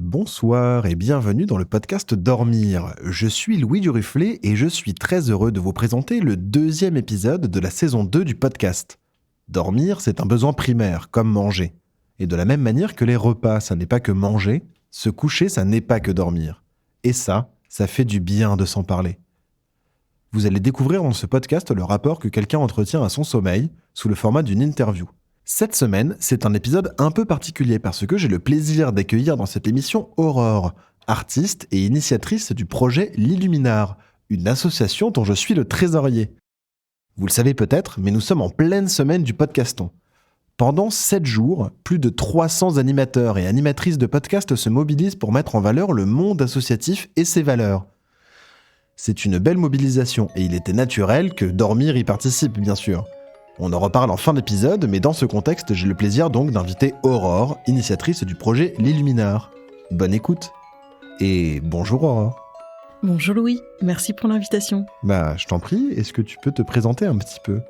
Bonsoir et bienvenue dans le podcast Dormir. Je suis Louis Duruflé et je suis très heureux de vous présenter le 2e épisode de la saison 2 du podcast. Dormir, c'est un besoin primaire, comme manger. Et de la même manière que les repas, ça n'est pas que manger, se coucher, ça n'est pas que dormir. Et ça fait du bien de s'en parler. Vous allez découvrir dans ce podcast le rapport que quelqu'un entretient à son sommeil sous le format d'une interview. Cette semaine, c'est un épisode un peu particulier parce que j'ai le plaisir d'accueillir dans cette émission Aurore, artiste et initiatrice du projet L'Illuminar, une association dont je suis le trésorier. Vous le savez peut-être, mais nous sommes en pleine semaine du podcaston. Pendant 7 jours, plus de 300 animateurs et animatrices de podcasts se mobilisent pour mettre en valeur le monde associatif et ses valeurs. C'est une belle mobilisation et il était naturel que Dormir y participe, bien sûr. On en reparle en fin d'épisode, mais dans ce contexte, j'ai le plaisir donc d'inviter Aurore, initiatrice du projet L'Illuminar. Bonne écoute. Et bonjour Aurore. Bonjour Louis, merci pour l'invitation. Je t'en prie, est-ce que tu peux te présenter un petit peu ?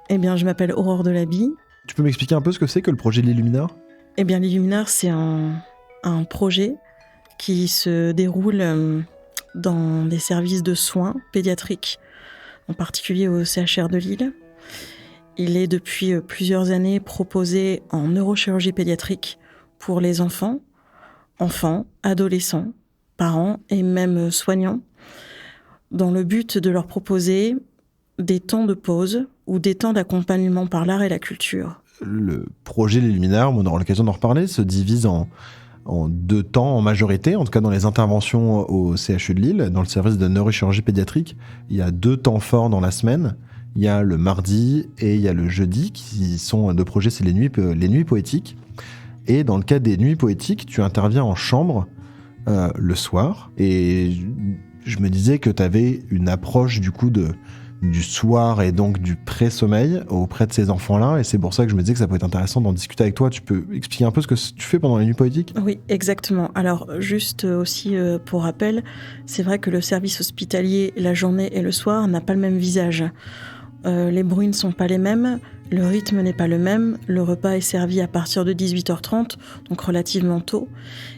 Eh bien, je m'appelle Aurore Delaby. Tu peux m'expliquer un peu ce que c'est que le projet L'Illuminar ? Eh bien, L'Illuminar, c'est un projet qui se déroule dans des services de soins pédiatriques, en particulier au CHR de Lille. Il est depuis plusieurs années proposé en neurochirurgie pédiatrique pour les enfants, adolescents, parents et même soignants, dans le but de leur proposer des temps de pause ou des temps d'accompagnement par l'art et la culture. Le projet L'Illuminar, on aura l'occasion d'en reparler, se divise en 2 temps en majorité, en tout cas dans les interventions au CHU de Lille, dans le service de neurochirurgie pédiatrique. Il y a 2 temps forts dans la semaine. Il y a le mardi et il y a le jeudi, qui sont 2 projets, c'est les nuits poétiques. Et dans le cas des nuits poétiques, tu interviens en chambre le soir. Et je me disais que tu avais une approche du soir et donc du pré-sommeil auprès de ces enfants-là. Et c'est pour ça que je me disais que ça peut être intéressant d'en discuter avec toi. Tu peux expliquer un peu ce que tu fais pendant les nuits poétiques ? Oui, exactement. Alors, juste aussi pour rappel, c'est vrai que le service hospitalier, la journée et le soir, n'a pas le même visage. Les bruits ne sont pas les mêmes, le rythme n'est pas le même, le repas est servi à partir de 18h30, donc relativement tôt.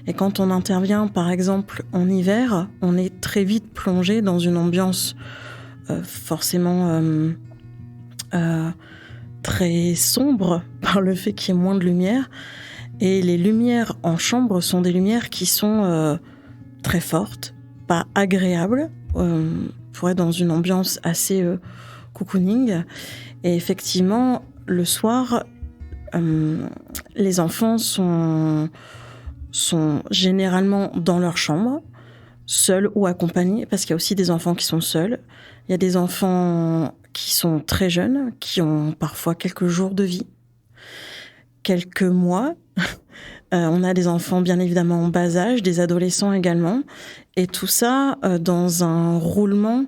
Et quand on intervient, par exemple, en hiver, on est très vite plongé dans une ambiance forcément très sombre par le fait qu'il y ait moins de lumière. Et les lumières en chambre sont des lumières qui sont très fortes, pas agréables, pour être dans une ambiance assez cocooning. Et effectivement, le soir, les enfants sont généralement dans leur chambre, seuls ou accompagnés, parce qu'il y a aussi des enfants qui sont seuls. Il y a des enfants qui sont très jeunes, qui ont parfois quelques jours de vie, quelques mois. On a des enfants bien évidemment en bas âge, des adolescents également. Et tout ça dans un roulement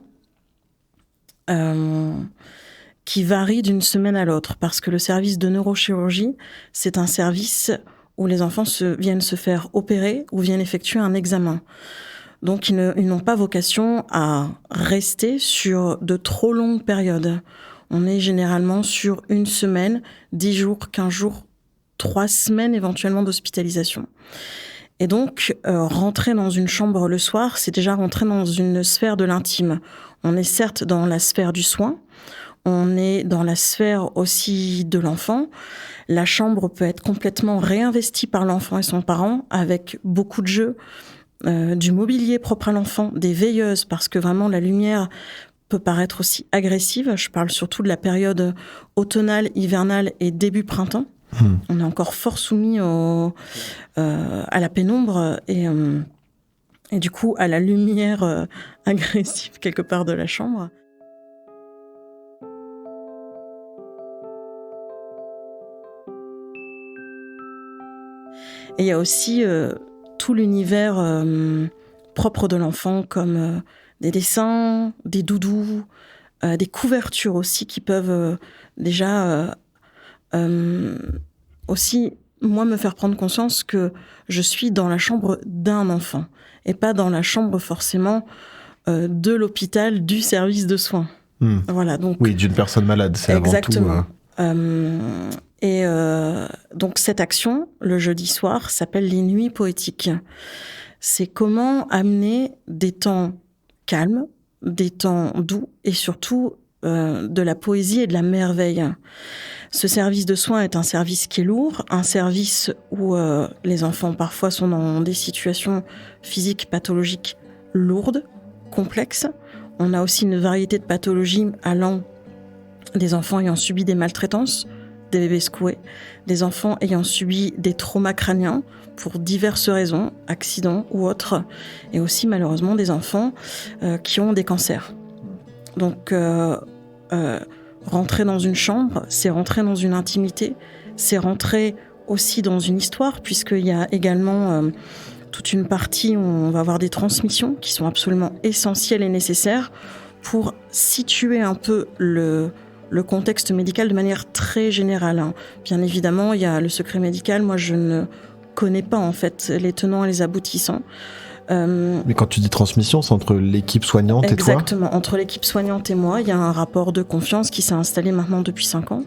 qui varie d'une semaine à l'autre, parce que le service de neurochirurgie, c'est un service où les enfants viennent se faire opérer ou viennent effectuer un examen. Donc ils n'ont pas vocation à rester sur de trop longues périodes. On est généralement sur 1 semaine, 10 jours, 15 jours, 3 semaines éventuellement d'hospitalisation. Et donc, rentrer dans une chambre le soir, c'est déjà rentrer dans une sphère de l'intime. On est certes dans la sphère du soin, on est dans la sphère aussi de l'enfant. La chambre peut être complètement réinvestie par l'enfant et son parent, avec beaucoup de jeux, du mobilier propre à l'enfant, des veilleuses, parce que vraiment la lumière peut paraître aussi agressive. Je parle surtout de la période automnale, hivernale et début printemps. On est encore fort soumis à la pénombre et du coup à la lumière agressive quelque part de la chambre. Et il y a aussi tout l'univers propre de l'enfant, comme des dessins, des doudous, des couvertures aussi qui peuvent déjà aussi, moi, me faire prendre conscience que je suis dans la chambre d'un enfant et pas dans la chambre forcément de l'hôpital, du service de soins. Voilà, donc, oui, d'une personne malade, c'est exactement. Avant tout... Et donc cette action, le jeudi soir, s'appelle les nuits poétiques. C'est comment amener des temps calmes, des temps doux et surtout de la poésie et de la merveille. Ce service de soins est un service qui est lourd, un service où les enfants parfois sont dans des situations physiques, pathologiques lourdes, complexes. On a aussi une variété de pathologies allant des enfants ayant subi des maltraitances, des bébés secoués, des enfants ayant subi des traumas crâniens pour diverses raisons, accidents ou autres, et aussi malheureusement des enfants qui ont des cancers. Donc rentrer dans une chambre, c'est rentrer dans une intimité, c'est rentrer aussi dans une histoire, puisqu'il y a également toute une partie où on va avoir des transmissions qui sont absolument essentielles et nécessaires pour situer un peu le contexte médical de manière très générale. Bien évidemment, il y a le secret médical. Moi, je ne connais pas en fait les tenants et les aboutissants. Mais quand tu dis transmission, c'est entre l'équipe soignante et toi ? Exactement, entre l'équipe soignante et moi, il y a un rapport de confiance qui s'est installé maintenant depuis 5 ans.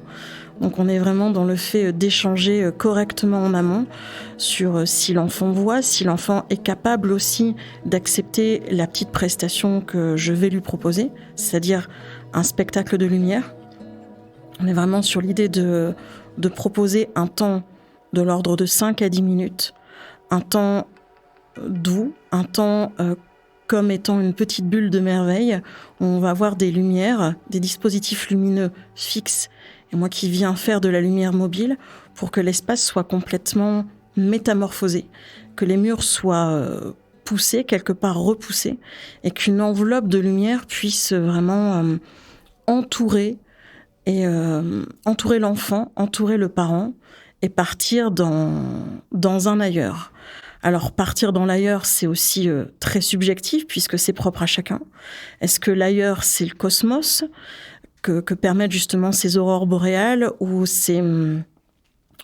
Donc on est vraiment dans le fait d'échanger correctement en amont sur si l'enfant voit, si l'enfant est capable aussi d'accepter la petite prestation que je vais lui proposer, c'est-à-dire un spectacle de lumière. On est vraiment sur l'idée de proposer un temps de l'ordre de 5 à 10 minutes, un temps doux, un temps comme étant une petite bulle de merveille, où on va avoir des lumières, des dispositifs lumineux fixes, et moi qui viens faire de la lumière mobile pour que l'espace soit complètement métamorphosé, que les murs soient poussés, quelque part repoussés, et qu'une enveloppe de lumière puisse vraiment entourer l'enfant, entourer le parent, et partir dans un ailleurs. Alors, partir dans l'ailleurs, c'est aussi très subjectif, puisque c'est propre à chacun. Est-ce que l'ailleurs, c'est le cosmos, que permettent justement ces aurores boréales ou ces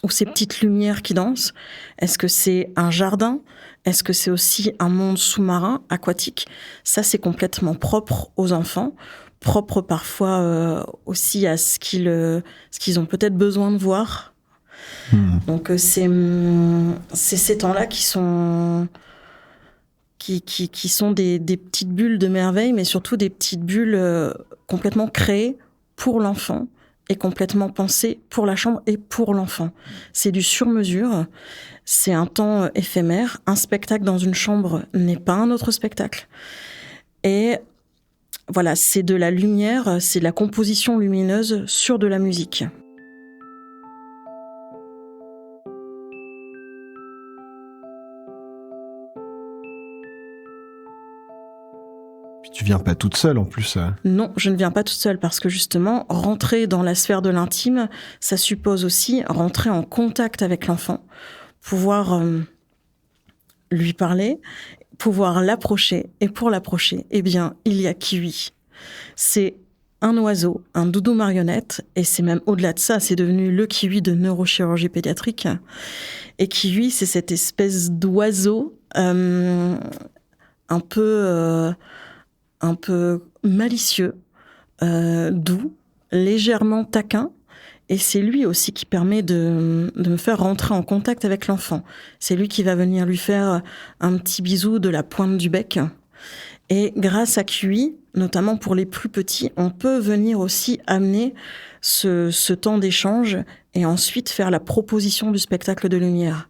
petites lumières qui dansent? Est-ce que c'est un jardin? Est-ce que c'est aussi un monde sous-marin, aquatique? Ça, c'est complètement propre aux enfants, propre parfois aussi à ce qu'ils ont peut-être besoin de voir. Donc c'est ces temps-là qui sont des petites bulles de merveille, mais surtout des petites bulles complètement créées pour l'enfant et complètement pensées pour la chambre et pour l'enfant. C'est du sur-mesure, c'est un temps éphémère. Un spectacle dans une chambre n'est pas un autre spectacle. Et voilà, c'est de la lumière, c'est de la composition lumineuse sur de la musique. Tu viens pas toute seule en plus. Non, je ne viens pas toute seule parce que justement, rentrer dans la sphère de l'intime, ça suppose aussi rentrer en contact avec l'enfant, pouvoir lui parler, pouvoir l'approcher. Et pour l'approcher, eh bien, il y a Kiwi. C'est un oiseau, un doudou marionnette, et c'est même au-delà de ça, c'est devenu le Kiwi de neurochirurgie pédiatrique. Et Kiwi, c'est cette espèce d'oiseau un peu malicieux, doux, légèrement taquin. Et c'est lui aussi qui permet de me faire rentrer en contact avec l'enfant. C'est lui qui va venir lui faire un petit bisou de la pointe du bec. Et grâce à QI, notamment pour les plus petits, on peut venir aussi amener ce temps d'échange et ensuite faire la proposition du spectacle de lumière.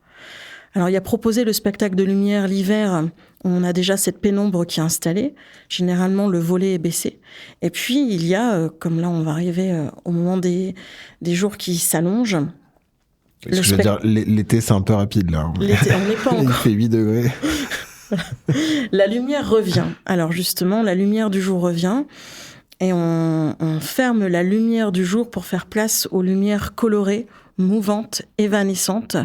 Alors, il y a proposé le spectacle de lumière l'hiver. On a déjà cette pénombre qui est installée. Généralement, le volet est baissé. Et puis, il y a, comme là, on va arriver au moment des jours qui s'allongent. Je veux dire, l'été, c'est un peu rapide, là. L'été, on n'est pas encore. Il fait 8 degrés. La lumière revient. Alors, justement, la lumière du jour revient. Et on ferme la lumière du jour pour faire place aux lumières colorées, mouvantes, évanescentes.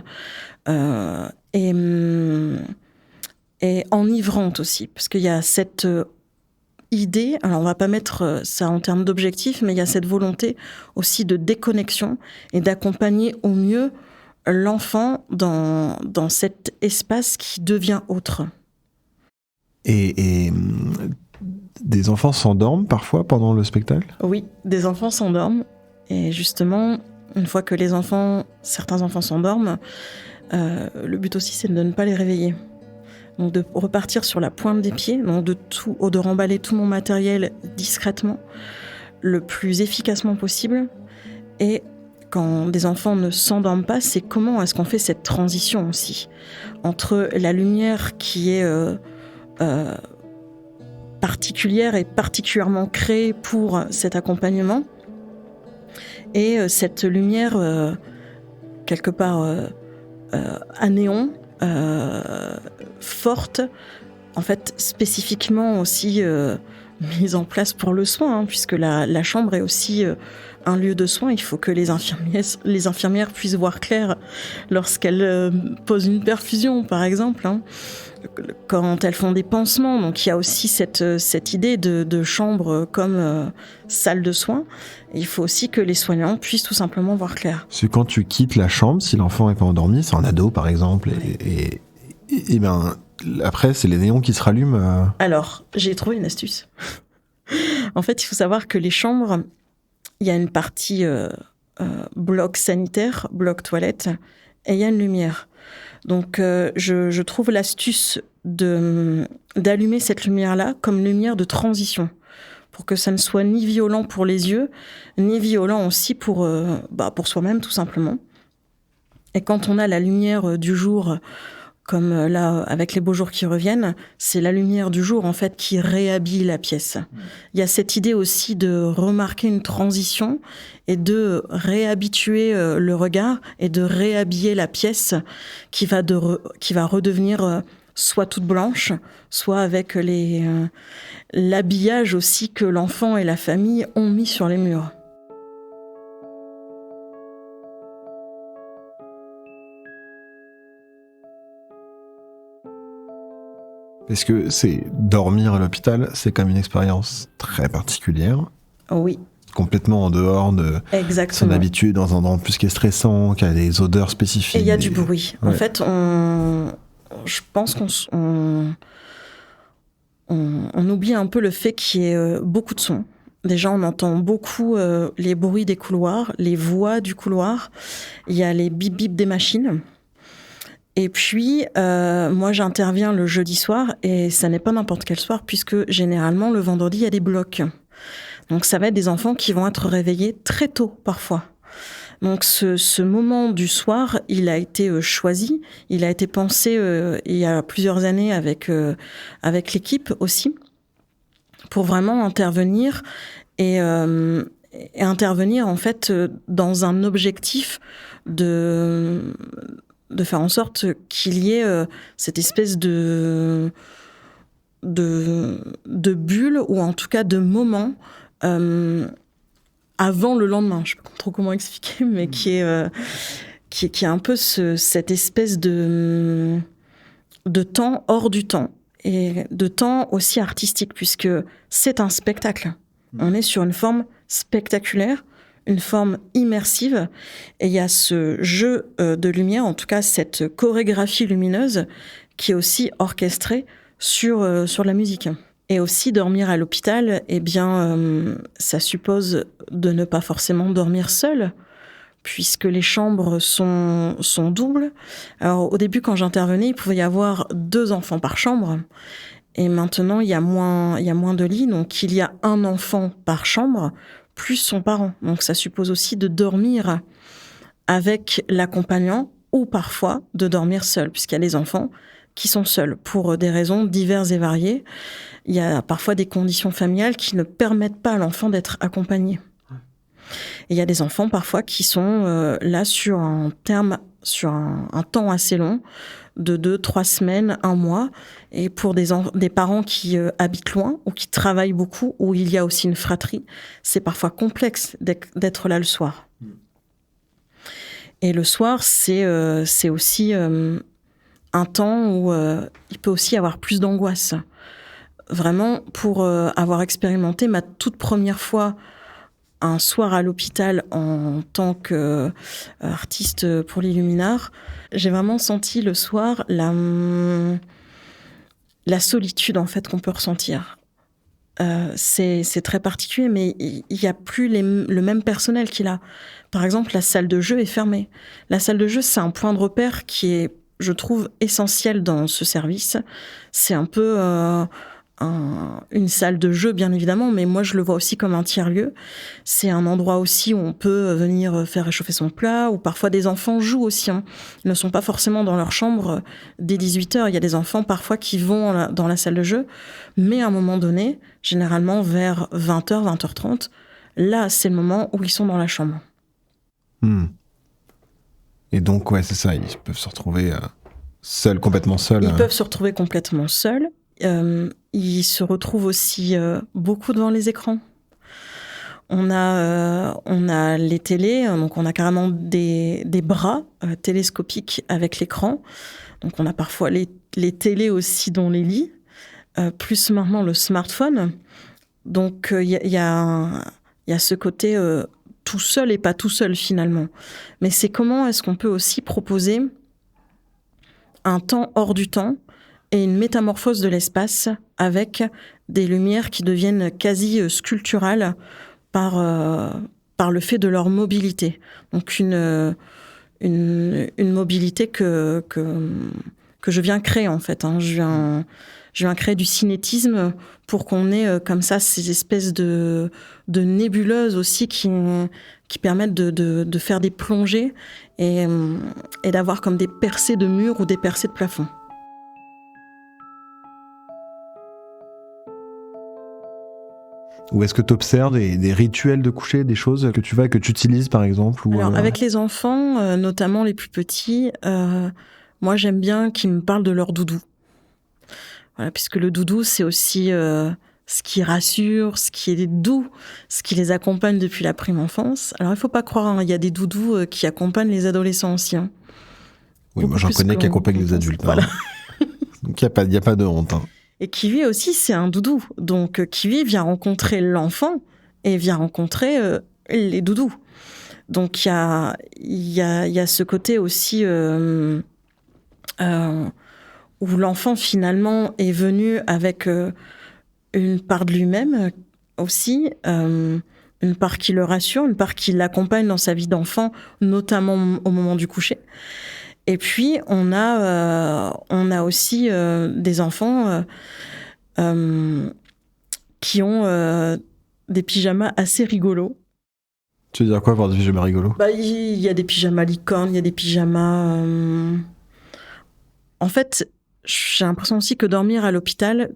Et enivrante aussi, parce qu'il y a cette idée, alors on va pas mettre ça en termes d'objectif, mais il y a cette volonté aussi de déconnexion et d'accompagner au mieux l'enfant dans cet espace qui devient autre. Et des enfants s'endorment parfois pendant le spectacle ? Oui, des enfants s'endorment, et justement, Une fois que certains enfants s'endorment, le but aussi, c'est de ne pas les réveiller. Donc de repartir sur la pointe des pieds, donc de remballer tout mon matériel discrètement, le plus efficacement possible. Et quand des enfants ne s'endorment pas, c'est comment est-ce qu'on fait cette transition aussi entre la lumière qui est particulière et particulièrement créée pour cet accompagnement et cette lumière quelque part à néon, forte, en fait spécifiquement aussi mise en place pour le soin, hein, puisque la chambre est aussi un lieu de soin. Il faut que les infirmières puissent voir clair lorsqu'elles posent une perfusion, par exemple, hein, quand elles font des pansements. Donc il y a aussi cette idée de chambre comme salle de soins. Et il faut aussi que les soignants puissent tout simplement voir clair. C'est quand tu quittes la chambre, si l'enfant n'est pas endormi, c'est un ado par exemple, et ben après c'est les néons qui se rallument. Alors, j'ai trouvé une astuce. En fait, il faut savoir que les chambres, il y a une partie bloc sanitaire, bloc toilette, et il y a une lumière. Donc, je trouve l'astuce d'allumer cette lumière-là comme lumière de transition, pour que ça ne soit ni violent pour les yeux, ni violent aussi pour soi-même, tout simplement. Et quand on a la lumière du jour, comme là, avec les beaux jours qui reviennent, c'est la lumière du jour, en fait, qui réhabille la pièce. Il y a cette idée aussi de remarquer une transition et de réhabituer le regard et de réhabiller la pièce qui va redevenir soit toute blanche, soit avec l'habillage aussi que l'enfant et la famille ont mis sur les murs. Parce que dormir à l'hôpital, c'est quand même une expérience très particulière. Oui. Complètement en dehors de son habitude, dans un endroit plus qui est stressant, qui a des odeurs spécifiques. Et il y a du bruit. Ouais. En fait, je pense qu'on oublie un peu le fait qu'il y ait beaucoup de sons. Déjà, on entend beaucoup les bruits des couloirs, les voix du couloir. Il y a les bip-bip des machines. Et puis, moi, j'interviens le jeudi soir, et ça n'est pas n'importe quel soir, puisque généralement, le vendredi, il y a des blocs. Donc, ça va être des enfants qui vont être réveillés très tôt, parfois. Donc, ce moment du soir, il a été choisi, il a été pensé il y a plusieurs années avec l'équipe aussi, pour vraiment intervenir et intervenir, en fait, dans un objectif de faire en sorte qu'il y ait cette espèce de bulle, ou en tout cas de moment avant le lendemain. Je ne sais pas trop comment expliquer, mais qui est un peu cette espèce de temps hors du temps, et de temps aussi artistique, puisque c'est un spectacle. On est sur une forme spectaculaire, une forme immersive, et il y a ce jeu de lumière, en tout cas cette chorégraphie lumineuse, qui est aussi orchestrée sur la musique. Et aussi, dormir à l'hôpital, eh bien, ça suppose de ne pas forcément dormir seul, puisque les chambres sont doubles. Alors, au début, quand j'intervenais, il pouvait y avoir 2 enfants par chambre, et maintenant, il y a moins de lits, donc il y a un enfant par chambre, plus son parent. Donc ça suppose aussi de dormir avec l'accompagnant, ou parfois de dormir seul, puisqu'il y a des enfants qui sont seuls pour des raisons diverses et variées. Il y a parfois des conditions familiales qui ne permettent pas à l'enfant d'être accompagné. Et il y a des enfants parfois qui sont là sur un temps assez long, de 2-3 semaines, 1 mois, et pour des parents qui habitent loin ou qui travaillent beaucoup, où il y a aussi une fratrie, c'est parfois complexe d'être là le soir. Et le soir, c'est aussi un temps où il peut aussi y avoir plus d'angoisse. Vraiment, pour avoir expérimenté ma toute première fois un soir à l'hôpital en tant qu'artiste pour l'Illuminard, j'ai vraiment senti le soir la solitude, en fait, qu'on peut ressentir. c'est très particulier, mais il n'y a plus le même personnel qu'il a. Par exemple, la salle de jeu est fermée. La salle de jeu, c'est un point de repère qui est, je trouve, essentiel dans ce service. C'est un peu une salle de jeu, bien évidemment, mais moi, je le vois aussi comme un tiers-lieu. C'est un endroit aussi où on peut venir faire réchauffer son plat, où parfois des enfants jouent aussi. Ils ne sont pas forcément dans leur chambre dès 18h. Il y a des enfants parfois qui vont dans la salle de jeu, mais à un moment donné, généralement vers 20h, 20h30, là, c'est le moment où ils sont dans la chambre. Et donc, ouais, c'est ça, ils peuvent se retrouver seuls, complètement seuls. Ils peuvent se retrouver complètement seuls. Ils se retrouvent aussi beaucoup devant les écrans. On a les télés, donc on a carrément des bras télescopiques avec l'écran. Donc on a parfois les télés aussi dans les lits, plus maintenant le smartphone. Donc il y a ce côté tout seul et pas tout seul finalement. Mais c'est comment est-ce qu'on peut aussi proposer un temps hors du temps et une métamorphose de l'espace avec des lumières qui deviennent quasi sculpturales par le fait de leur mobilité. Donc une mobilité que je viens créer en fait. Je viens créer du cinétisme pour qu'on ait comme ça ces espèces de nébuleuses aussi qui permettent de faire des plongées et d'avoir comme des percées de murs ou des percées de plafond. Ou est-ce que tu observes des rituels de coucher, des choses que tu utilises par exemple Alors, avec les enfants, notamment les plus petits, moi j'aime bien qu'ils me parlent de leur doudou. Voilà, puisque le doudou, c'est aussi ce qui rassure, ce qui est doux, ce qui les accompagne depuis la prime enfance. Alors, il ne faut pas croire, il y a des doudous qui accompagnent les adolescents aussi. Oui, beaucoup moi j'en connais qui accompagnent les adultes. Voilà. Donc, il n'y a pas de honte. Et Kiwi aussi, c'est un doudou. Donc, Kiwi vient rencontrer l'enfant et vient rencontrer les doudous. Donc, il y a ce côté aussi où l'enfant, finalement, est venu avec une part de lui-même aussi, une part qui le rassure, une part qui l'accompagne dans sa vie d'enfant, notamment au moment du coucher. Et puis, on a aussi des enfants qui ont des pyjamas assez rigolos. Tu veux dire quoi, avoir des pyjamas rigolos ? Il y a des pyjamas licornes, il y a des pyjamas... En fait, j'ai l'impression aussi que dormir à l'hôpital,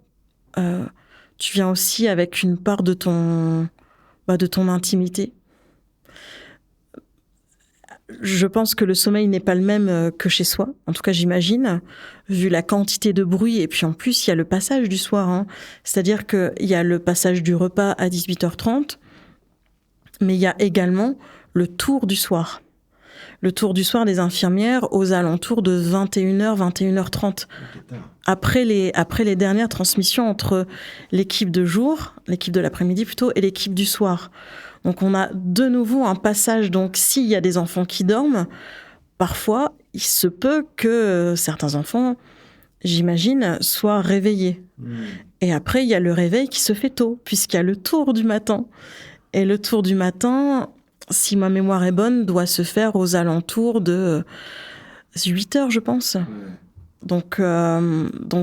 tu viens aussi avec une part de ton intimité. Je pense que le sommeil n'est pas le même que chez soi. En tout cas, j'imagine, vu la quantité de bruit. Et puis en plus, il y a le passage du soir. C'est-à-dire qu'il y a le passage du repas à 18h30, mais il y a également le tour du soir. Le tour du soir des infirmières aux alentours de 21h, 21h30. Après les dernières transmissions entre l'équipe de jour, l'équipe de l'après-midi plutôt, et l'équipe du soir. Donc on a de nouveau un passage. Donc s'il y a des enfants qui dorment, parfois il se peut que certains enfants, j'imagine, soient réveillés. Et après il y a le réveil qui se fait tôt, puisqu'il y a le tour du matin. Et le tour du matin, si ma mémoire est bonne, doit se faire aux alentours de 8h, je pense. Donc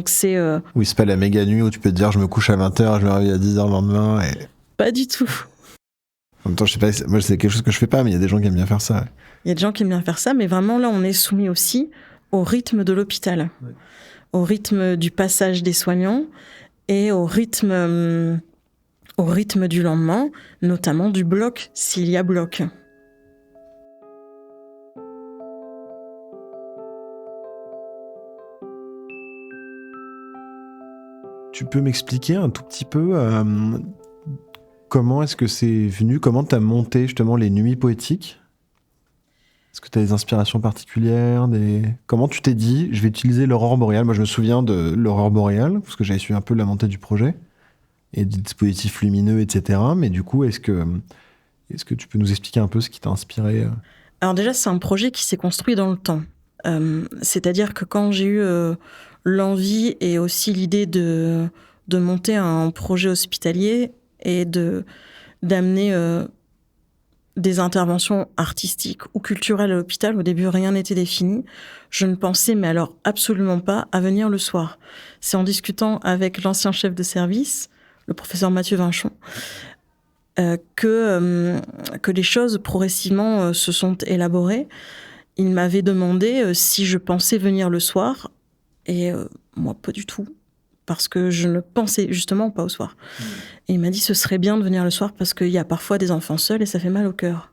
c'est... Oui, c'est pas la méga nuit où tu peux te dire je me couche à 20h, je me réveille à 10h le lendemain. Et... Pas du tout. En même temps, je sais pas, moi c'est quelque chose que je fais pas, mais il y a des gens qui aiment bien faire ça. Il y a des gens qui aiment bien faire ça, mais vraiment là, on est soumis aussi au rythme de l'hôpital, au rythme du passage des soignants et au rythme du lendemain, notamment du bloc, s'il y a bloc. Tu peux m'expliquer un tout petit peu comment est-ce que c'est venu, comment tu as monté justement les nuits poétiques ? Est-ce que tu as des inspirations particulières Comment tu t'es dit, je vais utiliser l'aurore boréale ? Moi, je me souviens de l'aurore boréale, parce que j'avais suivi un peu la montée du projet, et des dispositifs lumineux, etc. Mais du coup, est-ce que tu peux nous expliquer un peu ce qui t'a inspiré ? Alors déjà, c'est un projet qui s'est construit dans le temps. C'est-à-dire que quand j'ai eu l'envie et aussi l'idée de de monter un projet hospitalier et d'amener des interventions artistiques ou culturelles à l'hôpital. Au début, rien n'était défini. Je ne pensais, mais alors absolument pas, à venir le soir. C'est en discutant avec l'ancien chef de service, le professeur Mathieu Vinchon, que les choses progressivement se sont élaborées. Il m'avait demandé si je pensais venir le soir, et moi, pas du tout, parce que je ne pensais justement pas au soir. Et il m'a dit ce serait bien de venir le soir parce qu'il y a parfois des enfants seuls et ça fait mal au cœur.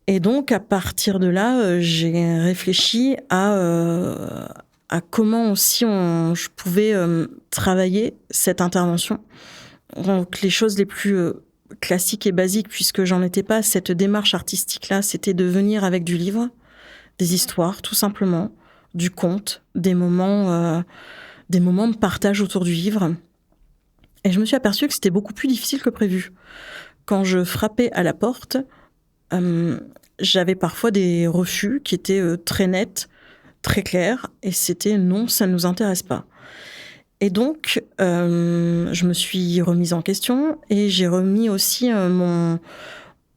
Et donc, à partir de là, j'ai réfléchi à comment aussi je pouvais travailler cette intervention. Donc, les choses les plus classiques et basiques, puisque j'en étais pas, cette démarche artistique-là, c'était de venir avec du livre, des histoires, tout simplement, du conte, des moments de partage autour du livre. Et je me suis aperçue que c'était beaucoup plus difficile que prévu. Quand je frappais à la porte, j'avais parfois des refus qui étaient très nets, très clairs, et c'était non, ça ne nous intéresse pas. Et donc, je me suis remise en question et j'ai remis aussi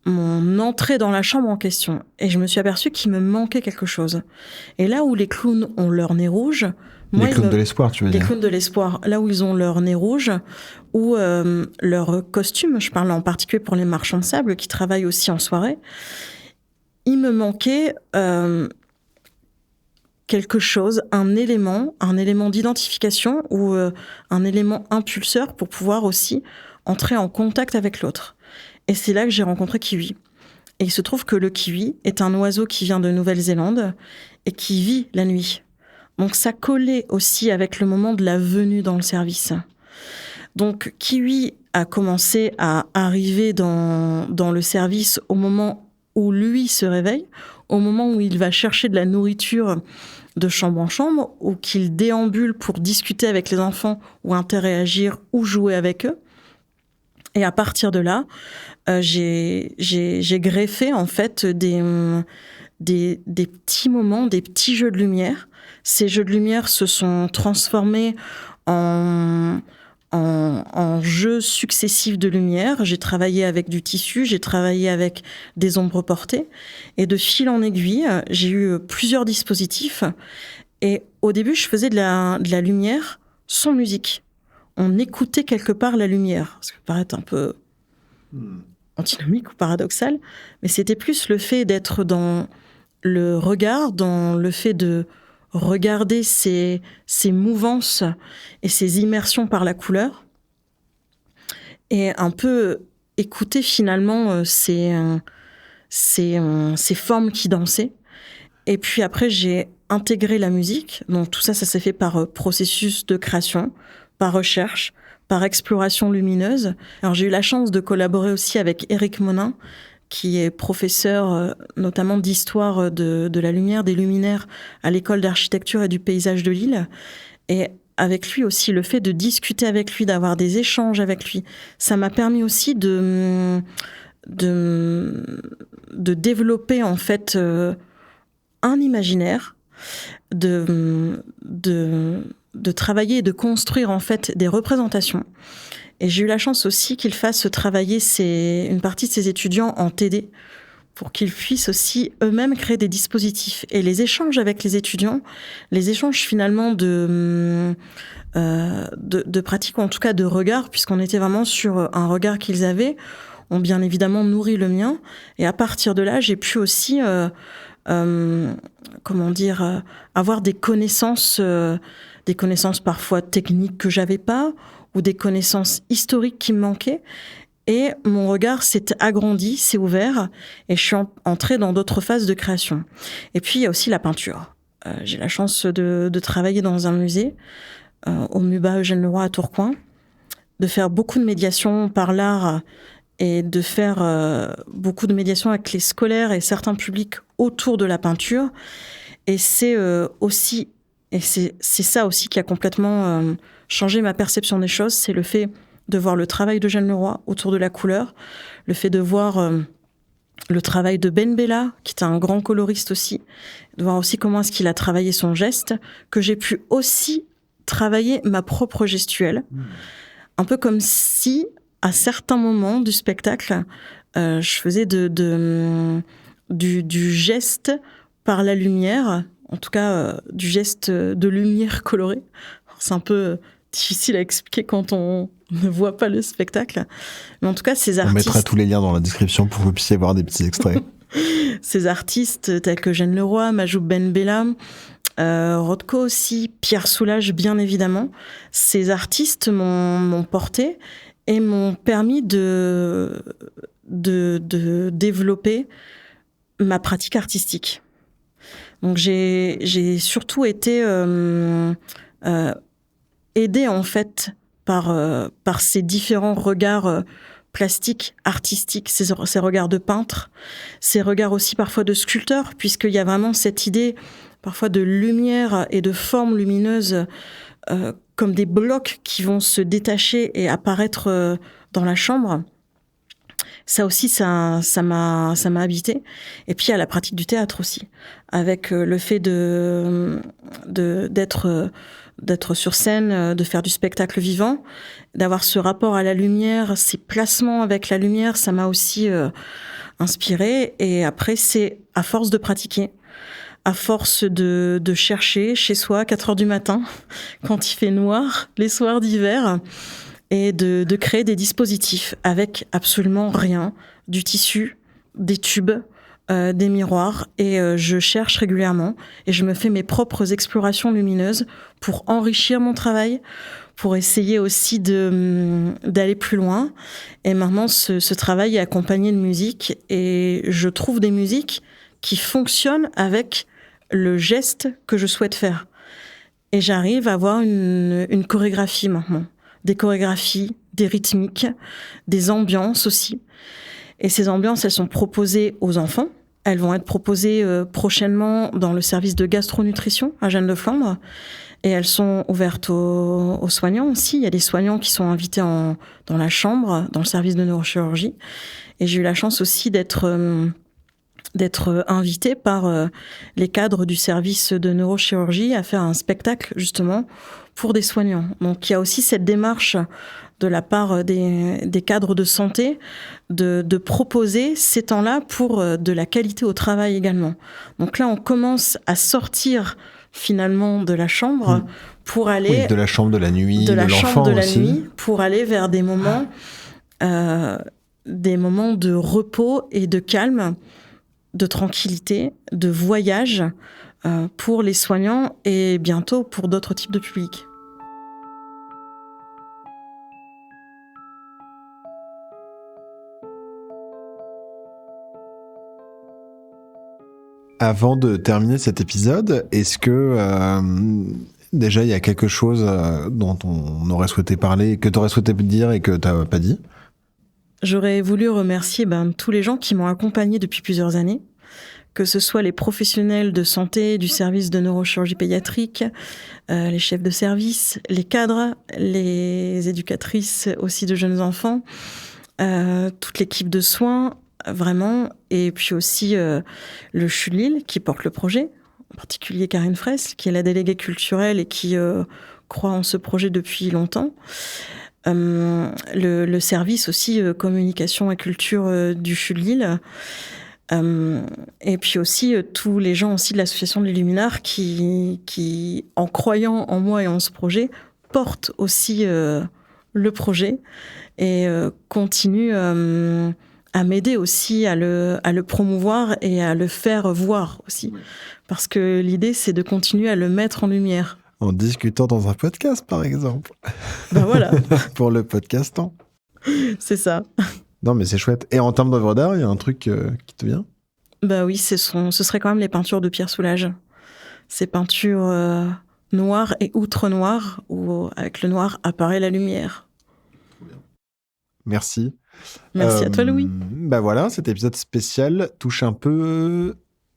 mon entrée dans la chambre en question. Et je me suis aperçue qu'il me manquait quelque chose. Et là où les clowns ont leur nez rouge... Les clowns de l'espoir, tu veux dire. Les clowns de l'espoir, là où ils ont leur nez rouge, ou leur costume, je parle en particulier pour les marchands de sable qui travaillent aussi en soirée, il me manquait quelque chose, un élément d'identification ou un élément impulseur pour pouvoir aussi entrer en contact avec l'autre. Et c'est là que j'ai rencontré Kiwi. Et il se trouve que le kiwi est un oiseau qui vient de Nouvelle-Zélande et qui vit la nuit. Donc ça collait aussi avec le moment de la venue dans le service. Donc Kiwi a commencé à arriver dans le service au moment où lui se réveille, au moment où il va chercher de la nourriture de chambre en chambre, ou qu'il déambule pour discuter avec les enfants ou interagir ou jouer avec eux. Et à partir de là, j'ai greffé en fait des petits moments, des petits jeux de lumière. Ces jeux de lumière se sont transformés en jeux successifs de lumière. J'ai travaillé avec du tissu, j'ai travaillé avec des ombres portées. Et de fil en aiguille, j'ai eu plusieurs dispositifs. Et au début, je faisais de la lumière sans musique. On écoutait quelque part la lumière. Ça peut paraître un peu antinomique ou paradoxal, mais c'était plus le fait d'être dans le regard, dans le fait de regarder ces mouvances et ces immersions par la couleur, et un peu écouter finalement ces formes qui dansaient. Et puis après, j'ai intégré la musique. Donc tout ça, ça s'est fait par processus de création, par recherche, par exploration lumineuse. Alors j'ai eu la chance de collaborer aussi avec Éric Monin, qui est professeur notamment d'histoire de la lumière, des luminaires à l'école d'architecture et du paysage de Lille. Et avec lui aussi, le fait de discuter avec lui, d'avoir des échanges avec lui, ça m'a permis aussi de développer en fait un imaginaire, de travailler et de construire en fait des représentations. Et j'ai eu la chance aussi qu'il fasse travailler une partie de ses étudiants en TD pour qu'ils puissent aussi eux-mêmes créer des dispositifs. Et les échanges avec les étudiants, les échanges finalement de pratiques, ou en tout cas de regard, puisqu'on était vraiment sur un regard qu'ils avaient, ont bien évidemment nourri le mien. Et à partir de là, j'ai pu aussi avoir des connaissances parfois techniques que j'avais pas, ou des connaissances historiques qui me manquaient. Et mon regard s'est agrandi, s'est ouvert, et je suis entrée dans d'autres phases de création. Et puis, il y a aussi la peinture. J'ai la chance de travailler dans un musée, au MUBA Eugène Leroy à Tourcoing, de faire beaucoup de médiation par l'art et de faire beaucoup de médiation avec les scolaires et certains publics autour de la peinture. Et c'est ça aussi qui a complètement changé ma perception des choses, c'est le fait de voir le travail d'Eugène Leroy autour de la couleur, le fait de voir le travail de Ben Bella, qui est un grand coloriste aussi, de voir aussi comment est-ce qu'il a travaillé son geste, que j'ai pu aussi travailler ma propre gestuelle. Un peu comme si, à certains moments du spectacle, je faisais du geste par la lumière, en tout cas du geste de lumière colorée. C'est un peu difficile à expliquer quand on ne voit pas le spectacle. Mais en tout cas, ces artistes... On mettra tous les liens dans la description pour que vous puissiez voir des petits extraits. Ces artistes tels que Jeanne Leroy, Majoub Ben Bella, Rothko aussi, Pierre Soulages bien évidemment, ces artistes m'ont porté et m'ont permis de développer ma pratique artistique. Donc j'ai surtout été aidée en fait par ces différents regards plastiques, artistiques, ces regards de peintre, ces regards aussi parfois de sculpteur, puisqu'il y a vraiment cette idée parfois de lumière et de formes lumineuses comme des blocs qui vont se détacher et apparaître dans la chambre. Ça aussi, ça m'a habité. Et puis, il y a la pratique du théâtre aussi, avec le fait d'être sur scène, de faire du spectacle vivant, d'avoir ce rapport à la lumière, ces placements avec la lumière, ça m'a aussi inspiré. Et après, c'est à force de pratiquer, à force de chercher chez soi à 4 heures du matin, quand il fait noir, les soirs d'hiver, et de créer des dispositifs avec absolument rien, du tissu, des tubes, des miroirs, et je cherche régulièrement et je me fais mes propres explorations lumineuses pour enrichir mon travail, pour essayer aussi d'aller plus loin. Et maintenant, ce travail est accompagné de musique et je trouve des musiques qui fonctionnent avec le geste que je souhaite faire. Et j'arrive à avoir une chorégraphie maintenant. Des chorégraphies, des rythmiques, des ambiances aussi. Et ces ambiances, elles sont proposées aux enfants. Elles vont être proposées prochainement dans le service de gastronutrition à Jeanne de Flandre. Et elles sont ouvertes aux soignants aussi. Il y a des soignants qui sont invités dans la chambre, dans le service de neurochirurgie. Et j'ai eu la chance aussi d'être invitée par les cadres du service de neurochirurgie à faire un spectacle justement pour des soignants. Donc il y a aussi cette démarche de la part des cadres de santé de proposer ces temps-là pour de la qualité au travail également. Donc là, on commence à sortir finalement de la chambre pour aller... Oui, de la chambre de la nuit, de la chambre de la aussi. nuit, pour aller vers des moments de repos et de calme, de tranquillité, de voyage pour les soignants et bientôt pour d'autres types de publics. Avant de terminer cet épisode, est-ce que déjà il y a quelque chose dont on aurait souhaité parler, que tu aurais souhaité dire et que tu n'as pas dit ? J'aurais voulu remercier tous les gens qui m'ont accompagnée depuis plusieurs années, que ce soit les professionnels de santé du service de neurochirurgie pédiatrique, les chefs de service, les cadres, les éducatrices aussi de jeunes enfants, toute l'équipe de soins, vraiment, et puis aussi le CHU de Lille qui porte le projet, en particulier Karine Fraisse, qui est la déléguée culturelle et qui croit en ce projet depuis longtemps. Le service aussi communication et culture du CHU de Lille. Et puis aussi tous les gens aussi de l'association de l'Illuminar qui, en croyant en moi et en ce projet, portent aussi le projet et continuent à m'aider aussi à le promouvoir et à le faire voir aussi. Parce que l'idée, c'est de continuer à le mettre en lumière. En discutant dans un podcast, par exemple. Ben voilà. Pour le podcastant. C'est ça. Non, mais c'est chouette. Et en termes d'œuvre d'art, il y a un truc qui te vient ? Bah oui, ce serait quand même les peintures de Pierre Soulages. Ces peintures noires et outre-noires, où avec le noir apparaît la lumière. Merci. Merci à toi, Louis. Bah voilà, cet épisode spécial touche un peu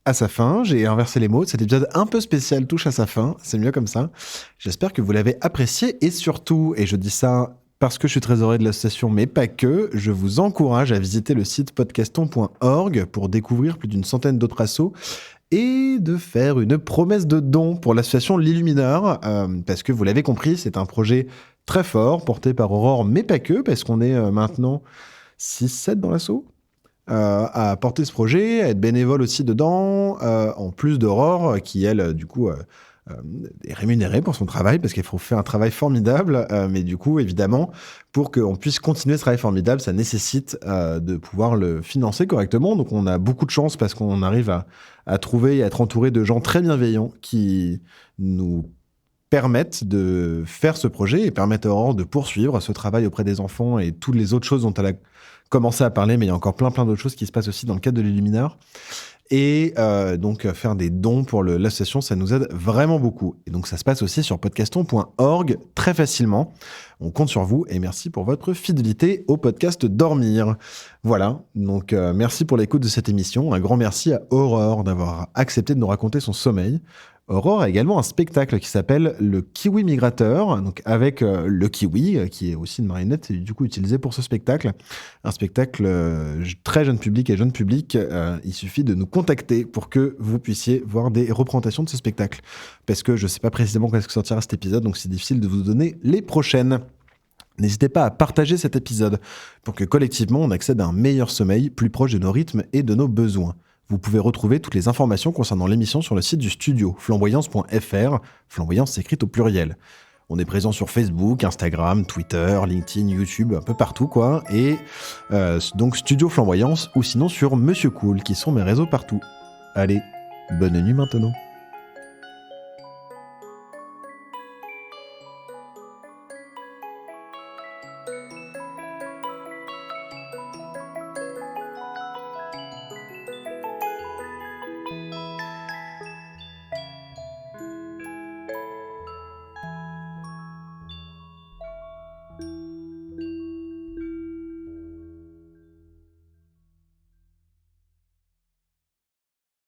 à sa fin. J'ai inversé les mots. Cet épisode un peu spécial touche à sa fin. C'est mieux comme ça. J'espère que vous l'avez apprécié et surtout, et je dis ça parce que je suis trésorier de l'association, mais pas que, je vous encourage à visiter le site podcaston.org pour découvrir plus d'une centaine d'autres assos et de faire une promesse de don pour l'association L'Illumineur, parce que vous l'avez compris, c'est un projet très fort, porté par Aurore, mais pas que, parce qu'on est maintenant 6-7 dans l'asso, à porter ce projet, à être bénévole aussi dedans, en plus d'Aurore, qui elle, du coup, est rémunérée pour son travail, parce qu'il faut faire un travail formidable, mais du coup, évidemment, pour qu'on puisse continuer ce travail formidable, ça nécessite de pouvoir le financer correctement. Donc on a beaucoup de chance, parce qu'on arrive à trouver et à être entouré de gens très bienveillants qui nous permettent de faire ce projet et permettent à Aurore de poursuivre ce travail auprès des enfants et toutes les autres choses dont elle a commencé à parler, mais il y a encore plein d'autres choses qui se passent aussi dans le cadre de l'Illumineur. Et donc faire des dons pour l'association, ça nous aide vraiment beaucoup. Et donc ça se passe aussi sur podcaston.org très facilement. On compte sur vous et merci pour votre fidélité au podcast Dormir. Voilà, donc merci pour l'écoute de cette émission. Un grand merci à Aurore d'avoir accepté de nous raconter son sommeil. Aurore a également un spectacle qui s'appelle Le Kiwi Migrateur, donc avec le kiwi, qui est aussi une marionnette, et du coup utilisé pour ce spectacle. Un spectacle très jeune public et jeune public. Il suffit de nous contacter pour que vous puissiez voir des représentations de ce spectacle. Parce que je ne sais pas précisément quand est-ce que sortira cet épisode, donc c'est difficile de vous donner les prochaines. N'hésitez pas à partager cet épisode pour que collectivement on accède à un meilleur sommeil, plus proche de nos rythmes et de nos besoins. Vous pouvez retrouver toutes les informations concernant l'émission sur le site du studio, flamboyance.fr. Flamboyance s'écrit au pluriel. On est présent sur Facebook, Instagram, Twitter, LinkedIn, YouTube, un peu partout, quoi. Et donc Studio Flamboyance ou sinon sur Monsieur Cool, qui sont mes réseaux partout. Allez, bonne nuit maintenant.